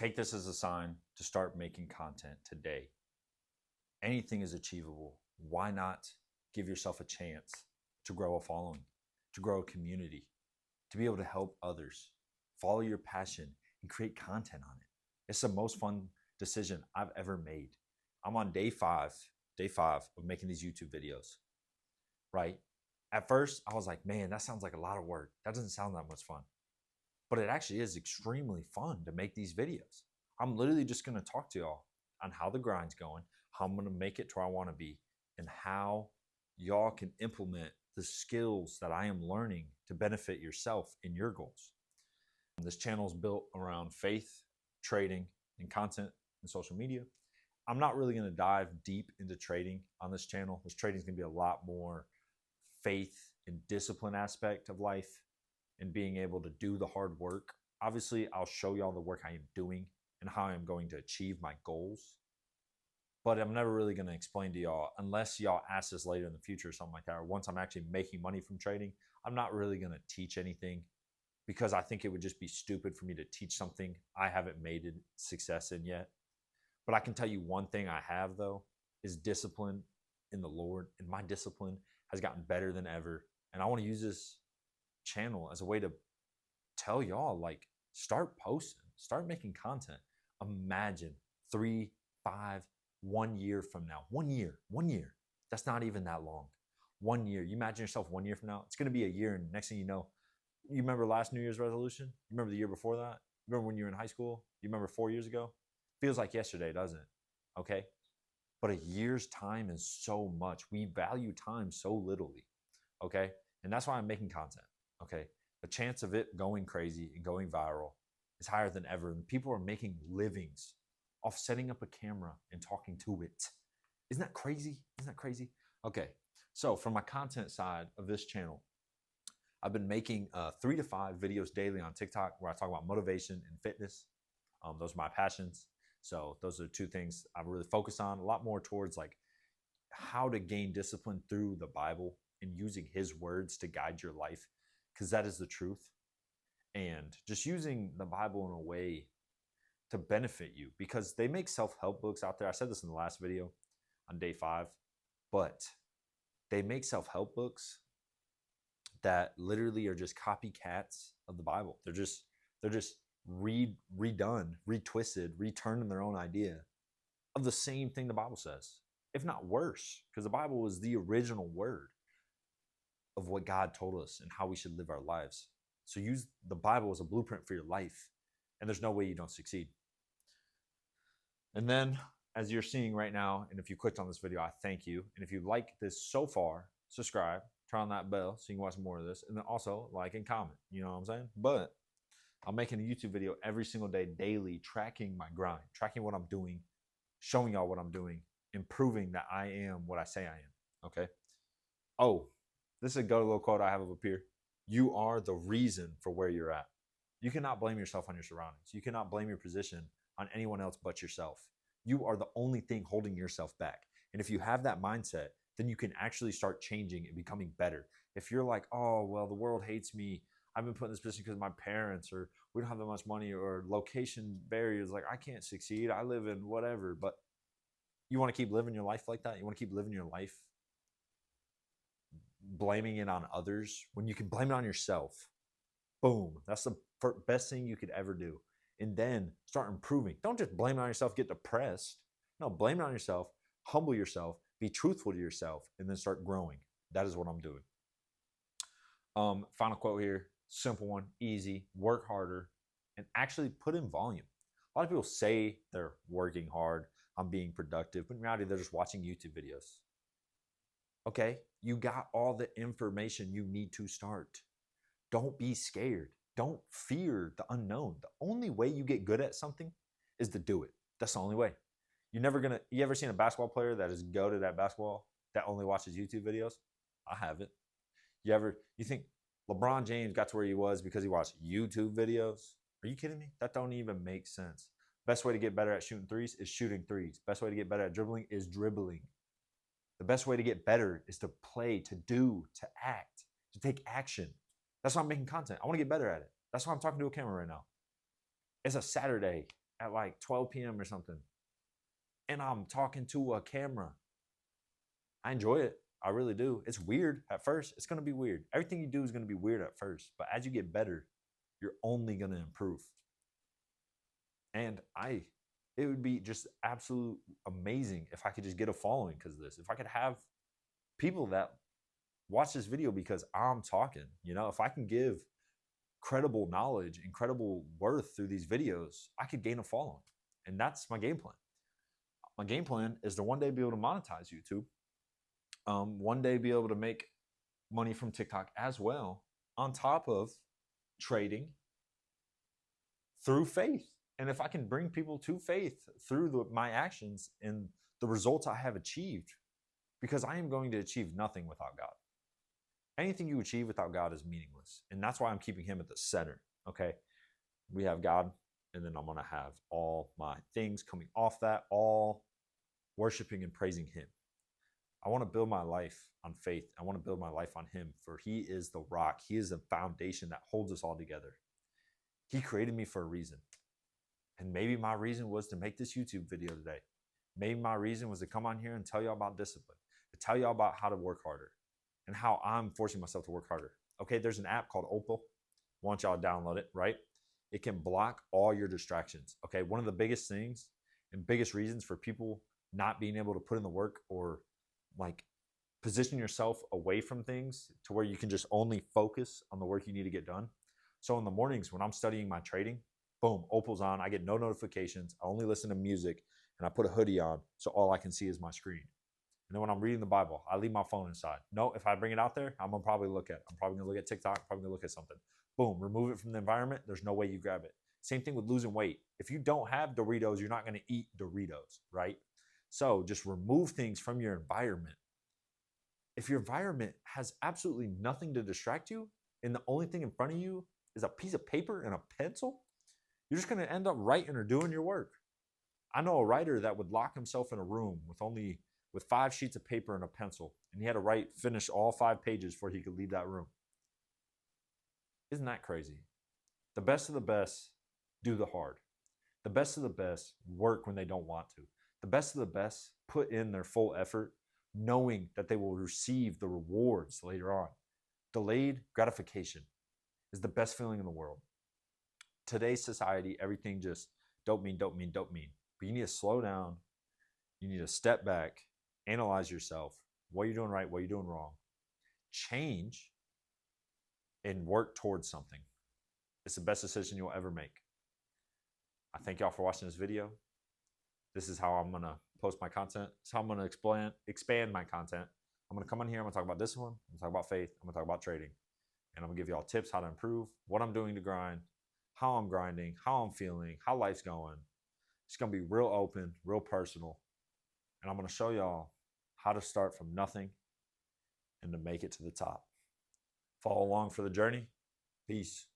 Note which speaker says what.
Speaker 1: Take this as a sign to start making content today. Anything is achievable. Why not give yourself a chance to grow a following, to grow a community, to be able to help others, follow your passion, and create content on it? It's the most fun decision I've ever made. I'm on day five of making these YouTube videos, right? At first, I was like, man, that sounds like a lot of work. That doesn't sound that much fun. But it actually is extremely fun to make these videos. I'm literally just gonna talk to y'all on how the grind's going, how I'm gonna make it to where I wanna be, and how y'all can implement the skills that I am learning to benefit yourself in your goals. This channel is built around faith, trading, and content and social media. I'm not really gonna dive deep into trading on this channel. This trading is gonna be a lot more faith and discipline aspect of life and being able to do the hard work. Obviously, I'll show y'all the work I am doing and how I'm going to achieve my goals. But I'm never really going to explain to y'all, unless y'all ask this later in the future or something like that, or once I'm actually making money from trading, I'm not really going to teach anything, because I think it would just be stupid for me to teach something I haven't made a success in yet. But I can tell you one thing I have, though, is discipline in the Lord. And my discipline has gotten better than ever. And I want to use this channel as a way to tell y'all, like, start posting, start making content. Imagine 3, 5, 1 year from now, 1 year, that's not even that long. 1 year, you imagine yourself 1 year from now, it's going to be a year, and next thing you know, you remember last New Year's resolution, you remember the year before that, you remember when you were in high school, you remember 4 years ago. Feels like yesterday, doesn't it? Okay, but a year's time is so much. We value time so littly. Okay, and that's why I'm making content. Okay, the chance of it going crazy and going viral is higher than ever. And people are making livings off setting up a camera and talking to it. Isn't that crazy? Isn't that crazy? Okay, so from my content side of this channel, I've been making 3 to 5 videos daily on TikTok where I talk about motivation and fitness. Those are my passions. So those are 2 things I really focus on, a lot more towards like how to gain discipline through the Bible and using his words to guide your life, because that is the truth. And just using the Bible in a way to benefit you, because they make self-help books out there. I said this in the last video on day 5, but they make self-help books that literally are just copycats of the Bible. They're just redone, retwisted, returned in their own idea of the same thing the Bible says, if not worse, because the Bible was the original word of what God told us and how we should live our lives. So use the Bible as a blueprint for your life, and there's no way you don't succeed. And then, as you're seeing right now, and if you clicked on this video, I thank you. And if you like this so far, subscribe, turn on that bell so you can watch more of this, and then also like and comment. You know what I'm saying? But I'm making a YouTube video every single day, daily, tracking my grind, tracking what I'm doing, showing y'all what I'm doing, improving that I am what I say I am. Okay? Oh, this is a go-to quote I have up here. You are the reason for where you're at. You cannot blame yourself on your surroundings. You cannot blame your position on anyone else but yourself. You are the only thing holding yourself back. And if you have that mindset, then you can actually start changing and becoming better. If you're like, oh, well, the world hates me, I've been put in this position because of my parents, or we don't have that much money, or location barriers, like I can't succeed, I live in whatever. But you want to keep living your life like that? You want to keep living your life blaming it on others when you can blame it on yourself? Boom. That's the best thing you could ever do. And then start improving. Don't just blame it on yourself, get depressed. No, blame it on yourself, humble yourself, be truthful to yourself, and then start growing. That is what I'm doing. Final quote here, simple one, easy, work harder, and actually put in volume. A lot of people say they're working hard, I'm being productive, but in reality, they're just watching YouTube videos. Okay, you got all the information you need to start. Don't be scared. Don't fear the unknown. The only way you get good at something is to do it. That's the only way. You ever seen a basketball player that is goated at basketball that only watches YouTube videos? I haven't. You think LeBron James got to where he was because he watched YouTube videos? Are you kidding me? That don't even make sense. Best way to get better at shooting threes is shooting threes. Best way to get better at dribbling is dribbling. The best way to get better is to play, to do, to act, to take action. That's why I'm making content. I want to get better at it. That's why I'm talking to a camera right now. It's a Saturday. at like 12 p.m. or something, and I'm talking to a camera. I enjoy it. I really do. It's weird at first. It's going to be weird. Everything you do is going to be weird at first, but as you get better, you're only going to improve. And it would be just absolute amazing if I could just get a following because of this. If I could have people that watch this video because I'm talking, if I can give credible knowledge, incredible worth through these videos, I could gain a following. And that's my game plan. My game plan is to one day be able to monetize YouTube. One day be able to make money from TikTok as well, on top of trading through faith. And if I can bring people to faith through my actions and the results I have achieved, because I am going to achieve nothing without God. Anything you achieve without God is meaningless. And that's why I'm keeping him at the center. Okay. We have God, and then I'm going to have all my things coming off that, all worshiping and praising him. I want to build my life on faith. I want to build my life on him, for he is the rock. He is the foundation that holds us all together. He created me for a reason. And maybe my reason was to make this YouTube video today. Maybe my reason was to come on here and tell y'all about discipline, to tell y'all about how to work harder and how I'm forcing myself to work harder. Okay, there's an app called Opal. I want y'all to download it, right? It can block all your distractions. Okay, one of the biggest things and biggest reasons for people not being able to put in the work or like position yourself away from things to where you can just only focus on the work you need to get done. So in the mornings when I'm studying my trading, boom, Opal's on. I get no notifications. I only listen to music, and I put a hoodie on, so all I can see is my screen. And then when I'm reading the Bible, I leave my phone inside. No, if I bring it out there, I'm going to probably look at TikTok, probably going to look at something. Boom, remove it from the environment. There's no way you grab it. Same thing with losing weight. If you don't have Doritos, you're not going to eat Doritos, right? So just remove things from your environment. If your environment has absolutely nothing to distract you, and the only thing in front of you is a piece of paper and a pencil, you're just going to end up writing or doing your work. I know a writer that would lock himself in a room with 5 sheets of paper and a pencil, and he had to finish all 5 pages before he could leave that room. Isn't that crazy? The best of the best do the hard. The best of the best work when they don't want to. The best of the best put in their full effort, knowing that they will receive the rewards later on. Delayed gratification is the best feeling in the world. Today's society, everything just dopamine. But you need to slow down. You need to step back, analyze yourself, what you're doing right, what you're doing wrong, change, and work towards something. It's the best decision you'll ever make. I thank y'all for watching this video. This is how I'm going to post my content. It's how I'm going to expand my content. I'm going to come on here. I'm going to talk about discipline. I'm going to talk about faith. I'm going to talk about trading. And I'm going to give y'all tips how to improve, what I'm doing to grind, how I'm grinding, how I'm feeling, how life's going. It's going to be real open, real personal. And I'm going to show y'all how to start from nothing and to make it to the top. Follow along for the journey. Peace.